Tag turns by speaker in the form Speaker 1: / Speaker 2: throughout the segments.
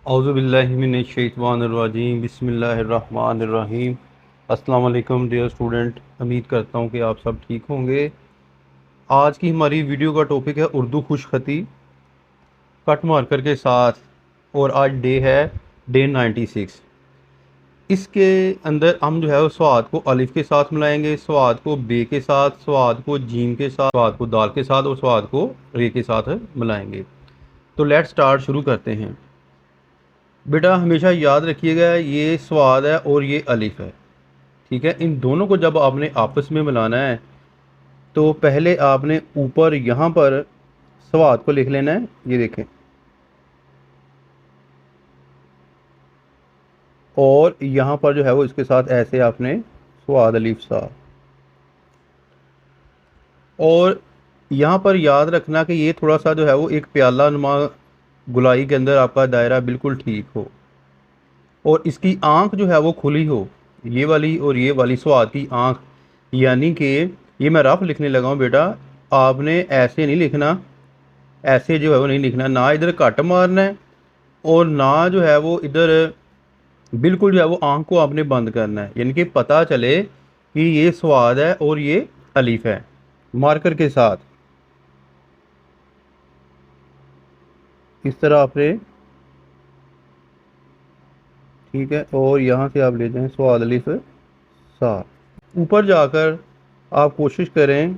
Speaker 1: औज़ुबिल्लाहिमिनश्शैतानिर्रजीम बिस्मिल्लाहिर्रहमानिर्रहीम। अस्सलाम वालेकुम डियर स्टूडेंट, उम्मीद करता हूँ कि आप सब ठीक होंगे। आज की हमारी वीडियो का टॉपिक है उर्दू खुशखती कट मार्कर के साथ। और आज डे है डे 96। इसके अंदर हम जो है वो स्वाद को अलिफ के साथ मिलाएंगे, स्वाद को बे के साथ, स्वाद को जीम के साथ, स्वाद को दाल के साथ और स्वाद को रे के साथ मिलाएंगे। तो लेट स्टार्ट, शुरू करते हैं। बेटा हमेशा याद रखिएगा, ये स्वाद है और ये अलिफ है, ठीक है। इन दोनों को जब आपने आपस में मिलाना है तो पहले आपने ऊपर यहाँ पर स्वाद को लिख लेना है, ये देखें। और यहाँ पर जो है वो इसके साथ ऐसे आपने स्वाद अलिफ सा। और यहाँ पर याद रखना कि ये थोड़ा सा जो है वो एक प्याला नुमा गुलाई के अंदर आपका दायरा बिल्कुल ठीक हो और इसकी आंख जो है वो खुली हो, ये वाली और ये वाली स्वाद की आंख। यानी कि ये मैं रफ लिखने लगा हूँ बेटा, आपने ऐसे नहीं लिखना, ऐसे जो है वो नहीं लिखना, ना इधर कट मारना है और ना जो है वो इधर बिल्कुल जो है वो आंख को आपने बंद करना है। यानी कि पता चले कि ये स्वाद है और ये अलीफ है मार्कर के साथ। इस तरह आपने, ठीक है। और यहाँ से आप ले जाएं स्वाद अलिफ सा। ऊपर जाकर आप कोशिश करें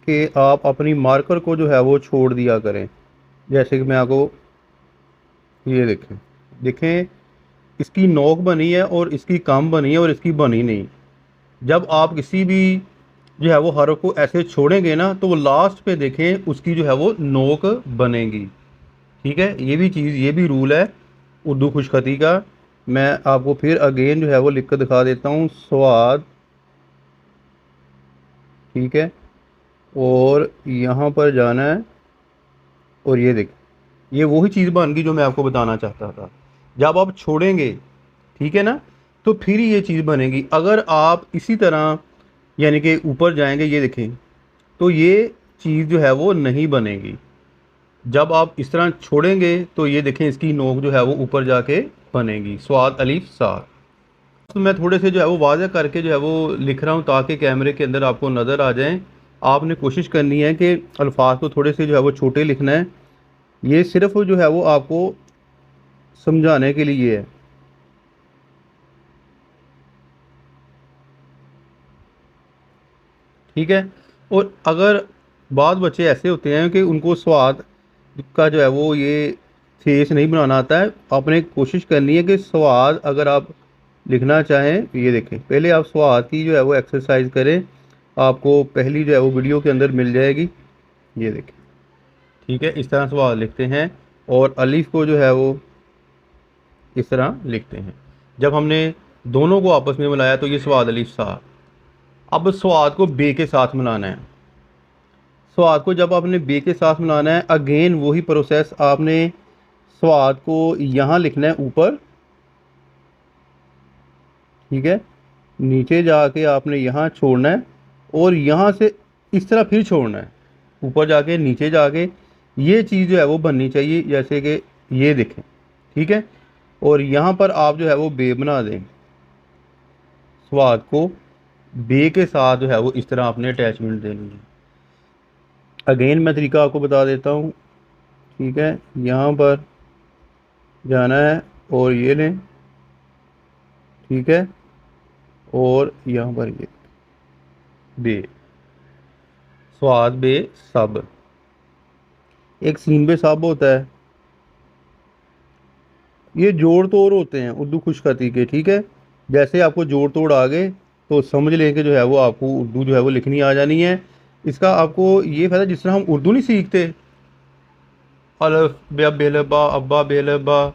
Speaker 1: कि आप अपनी मार्कर को जो है वो छोड़ दिया करें। जैसे कि मैं आपको, ये देखें, देखें इसकी नोक बनी है और इसकी कम बनी है और इसकी बनी नहीं। जब आप किसी भी जो है वो हरफ को ऐसे छोड़ेंगे ना तो वो लास्ट पे देखें उसकी जो है वो नोक बनेगी, ठीक है। ये भी चीज़, ये भी रूल है उर्दू खुशखती का। मैं आपको फिर अगेन जो है वो लिख कर दिखा देता हूँ। स्वाद, ठीक है। और यहाँ पर जाना है और ये देखें, ये वही चीज़ बन गई जो मैं आपको बताना चाहता था। जब आप छोड़ेंगे, ठीक है ना, तो फिर ये चीज़ बनेगी। अगर आप इसी तरह यानी कि ऊपर जाएंगे, ये देखें, तो ये चीज़ जो है वो नहीं बनेगी। जब आप इस तरह छोड़ेंगे तो ये देखें इसकी नोक जो है वो ऊपर जाके बनेगी, स्वाद अलीफ साद। तो मैं थोड़े से जो है वो वाज़ह करके जो है वो लिख रहा हूँ ताकि कैमरे के अंदर आपको नज़र आ जाएं। आपने कोशिश करनी है कि अल्फाज को थोड़े से जो है वो छोटे लिखना है। ये सिर्फ जो है वो आपको समझाने के लिए है। ठीक है। और अगर बाद बच्चे ऐसे होते हैं कि उनको स्वाद का जो है वो ये फेस नहीं बनाना आता है, आपने कोशिश करनी है कि स्वाद अगर आप लिखना चाहें, ये देखें, पहले आप स्वाद की जो है वो एक्सरसाइज करें। आपको पहली जो है वो वीडियो के अंदर मिल जाएगी, ये देखें, ठीक है। इस तरह स्वाद लिखते हैं और अलीफ को जो है वो इस तरह लिखते हैं। जब हमने दोनों को आपस में मिलाया तो ये स्वाद अलीफ सा। अब स्वाद को बे के साथ मिलाना है। स्वाद को जब आपने बे के साथ मिलाना है, अगेन वही प्रोसेस, आपने स्वाद को यहाँ लिखना है ऊपर, ठीक है। नीचे जाके आपने यहाँ छोड़ना है और यहाँ से इस तरह फिर छोड़ना है, ऊपर जाके नीचे जाके। ये चीज़ जो है वो बननी चाहिए, जैसे कि ये देखें, ठीक है। और यहाँ पर आप जो है वो बे बना दें, स्वाद को बे के साथ जो है वो इस तरह आपने अटैचमेंट देनी है। अगेन मैं तरीका आपको बता देता हूँ, ठीक है। यहाँ पर जाना है और ये लें, ठीक है। और यहाँ पर ये बे, स्वाद बे सब। एक सीन बे सब होता है। ये जोड़ तोड़ होते हैं उर्दू खुशखती के, ठीक है। जैसे आपको जोड़ तोड़ आ गए तो समझ लें कि जो है वो आपको उर्दू जो है वो लिखनी आ जानी है। इसका आपको ये फ़ायदा, जिस तरह हम उर्दू नहीं सीखते, अलफ बे बेलबा अब्बा बेलबा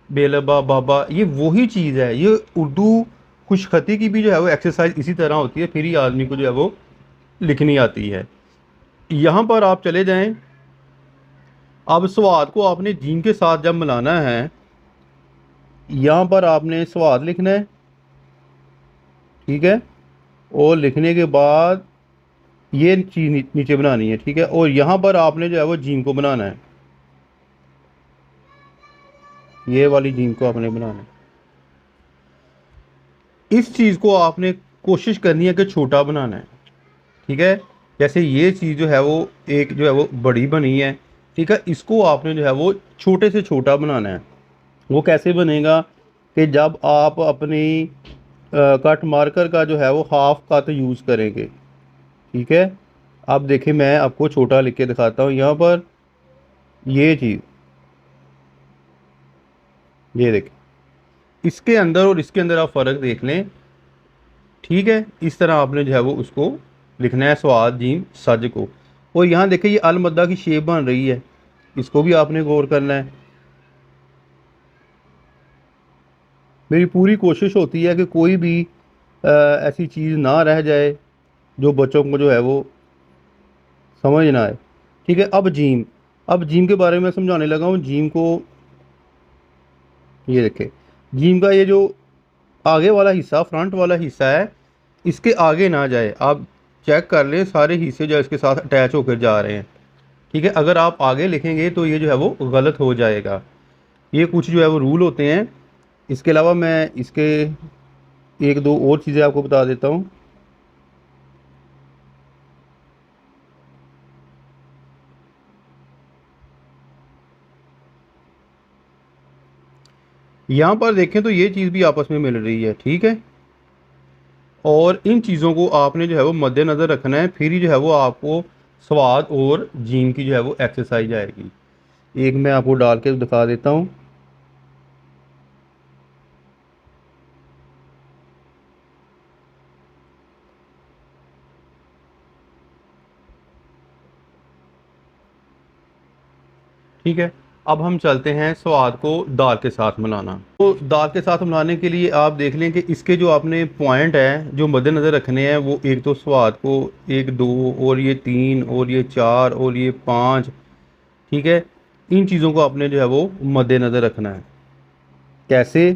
Speaker 1: बेलबा बाबा, ये वही चीज़ है। ये उर्दू खुशखती की भी जो है वो एक्सरसाइज इसी तरह होती है, फिर ही आदमी को जो है वो लिखनी आती है। यहाँ पर आप चले जाएं। अब स्वाद को आपने जीम के साथ जब मिलाना है, यहाँ पर आपने स्वाद लिखना है, ठीक है। और लिखने के बाद ये चीज़ नीचे बनानी है, ठीक है। और यहाँ पर आपने जो है वो जीम को बनाना है, ये वाली जीम को आपने बनाना है। इस चीज़ को आपने कोशिश करनी है कि छोटा बनाना है, ठीक है। जैसे ये चीज़ जो है वो एक जो है वो बड़ी बनी है, ठीक है, इसको आपने जो है वो छोटे से छोटा बनाना है। वो कैसे बनेगा कि जब आप अपनी कट मार्कर का जो है वो हाफ कट यूज़ करेंगे, ठीक है। अब देखिए मैं आपको छोटा लिख के दिखाता हूँ यहाँ पर। ये चीज़, ये देखिए, इसके अंदर और इसके अंदर आप फ़र्क देख लें, ठीक है। इस तरह आपने जो है वो उसको लिखना है, स्वाद जीम सज को। और यहाँ देखिए ये अलमद्दा की शेप बन रही है, इसको भी आपने गौर करना है। मेरी पूरी कोशिश होती है कि कोई भी ऐसी चीज़ ना रह जाए जो बच्चों को जो है वो समझ ना आए, ठीक है। अब जीम के बारे में समझाने लगा हूँ। जीम को ये देखें, जीम का ये जो आगे वाला हिस्सा, फ्रंट वाला हिस्सा है, इसके आगे ना जाए। आप चेक कर लें सारे हिस्से जो इसके साथ अटैच होकर जा रहे हैं, ठीक है। अगर आप आगे लिखेंगे तो ये जो है वो गलत हो जाएगा। ये कुछ जो है वो रूल होते हैं। इसके अलावा मैं इसके एक दो और चीज़ें आपको बता देता हूँ। यहाँ पर देखें तो ये चीज़ भी आपस में मिल रही है, ठीक है। और इन चीज़ों को आपने जो है वो मद्देनज़र रखना है, फिर ही जो है वो आपको स्वाद और जीम की जो है वो एक्सरसाइज आएगी। एक मैं आपको डाल के दिखा देता हूँ। ठीक है, अब हम चलते हैं स्वाद को दाल के साथ मिलाना। तो दाल के साथ मिलाने के लिए आप देख लें कि इसके जो आपने पॉइंट हैं जो मद्देनज़र रखने हैं, वो एक तो स्वाद को, एक दो, और ये तीन, और ये चार, और ये पाँच, ठीक है। इन चीज़ों को आपने जो है वो मद्देनज़र रखना है। कैसे?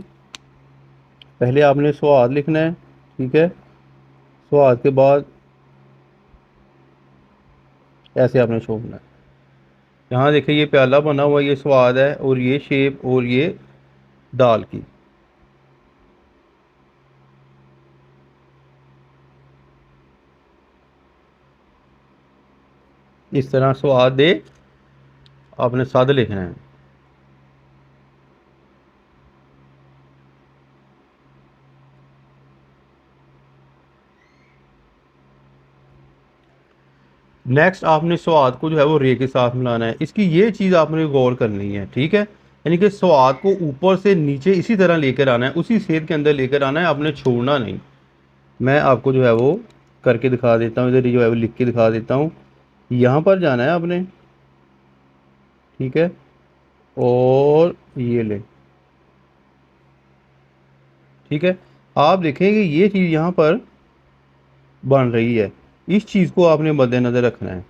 Speaker 1: पहले आपने स्वाद लिखना है, ठीक है। स्वाद के बाद ऐसे आपने छोड़ना है। यहाँ देखिए ये प्याला बना हुआ, ये स्वाद है, और ये शेप, और ये दाल की। इस तरह स्वाद दे आपने साद लिखना है। नेक्स्ट आपने स्वाद को जो है वो रे के साथ मिलाना है। इसकी ये चीज़ आपने गौर करनी है, ठीक है। यानी कि स्वाद को ऊपर से नीचे इसी तरह लेकर आना है, उसी सेब के अंदर लेकर आना है, आपने छोड़ना नहीं। मैं आपको जो है वो करके दिखा देता हूँ, इधर जो है वो लिख के दिखा देता हूँ। यहाँ पर जाना है आपने, ठीक है, और ये ले, ठीक है। आप देखेंगे ये चीज़ यहाँ पर बन रही है, इस चीज़ को आपने मद्देनज़र रखना है।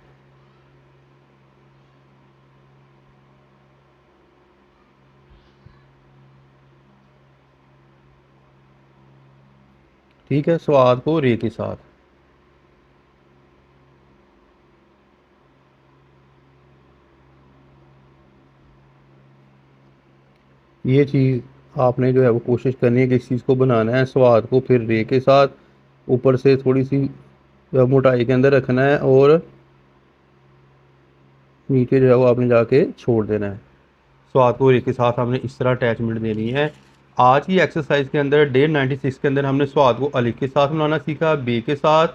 Speaker 1: ठीक है, स्वाद को रे के साथ। ये चीज़ आपने जो है वो कोशिश करनी है कि इस चीज़ को बनाना है, स्वाद को फिर रे के साथ ऊपर से थोड़ी सी मोटाई के अंदर रखना है, और नीचे जो है वो आपने जाके छोड़ देना है। स्वाद को रे के साथ हमने इस तरह अटैचमेंट देनी है। आज की एक्सरसाइज के अंदर डे 96 के अंदर हमने स्वाद को अलिफ के साथ मिलाना सीखा, बे के साथ,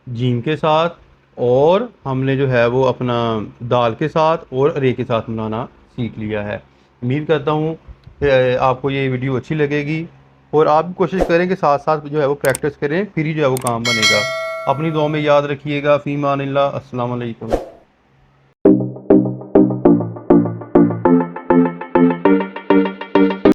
Speaker 1: जीम के साथ, और हमने जो है वो अपना दाल के साथ और रे के साथ मिलाना सीख लिया है। उम्मीद करता हूँ कि आपको ये वीडियो अच्छी लगेगी, और आप भी कोशिश करें कि साथ साथ जो है वो प्रैक्टिस करें, फिर ही जो है वो काम बनेगा। अपनी दुआ में याद रखिएगा। फ़ीमान अल्लाह, अस्सलाम वालेकुम।